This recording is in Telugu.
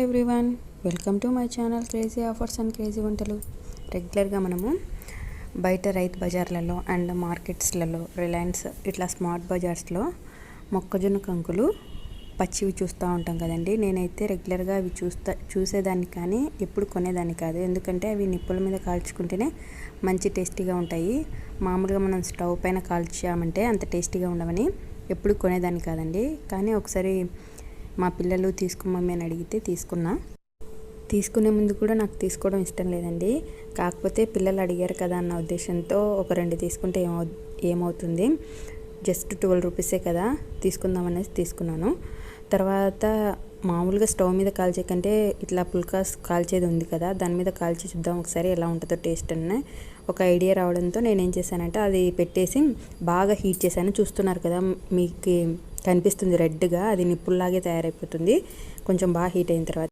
Everyone, welcome to my channel crazy offers and crazy వంటలు. రెగ్యులర్గా మనము బయట రైతు బజార్లలో అండ్ మార్కెట్స్లలో, రిలయన్స్ ఇట్లా స్మార్ట్ బజార్స్లో మొక్కజొన్న కంకులు పచ్చివి చూస్తూ ఉంటాం కదండి. నేనైతే రెగ్యులర్గా అవి చూసేదాన్ని కానీ ఎప్పుడు కొనేదాన్ని కాదు. ఎందుకంటే అవి నిప్పుల మీద కాల్చుకుంటేనే మంచి టేస్టీగా ఉంటాయి. మామూలుగా మనం స్టవ్ పైన కాల్చామంటే అంత టేస్టీగా ఉండవని ఎప్పుడు కొనేదాన్ని కాదండి. కానీ ఒకసారి మా పిల్లలు తీసుకోమని అని అడిగితే తీసుకునే ముందు కూడా నాకు తీసుకోవడం ఇష్టం లేదండి. కాకపోతే పిల్లలు అడిగారు కదా అన్న ఉద్దేశంతో ఒక 2 తీసుకుంటే ఏమవుతుంది, జస్ట్ 12 రూపీసే కదా, తీసుకుందాం అనేసి తీసుకున్నాను. తర్వాత మామూలుగా స్టవ్ మీద కాల్చే కంటే ఇట్లా పుల్కాస్ కాల్చేది ఉంది కదా, దాని మీద కాల్చి చూద్దాం ఒకసారి ఎలా ఉంటుందో టేస్ట్ అని ఒక ఐడియా రావడంతో నేనేం చేశానంటే అది పెట్టేసి బాగా హీట్ చేశాను. చూస్తున్నారు కదా, మీకు కనిపిస్తుంది రెడ్గా, అది నిప్పుల్లాగే తయారైపోతుంది కొంచెం బాగా హీట్ అయిన తర్వాత.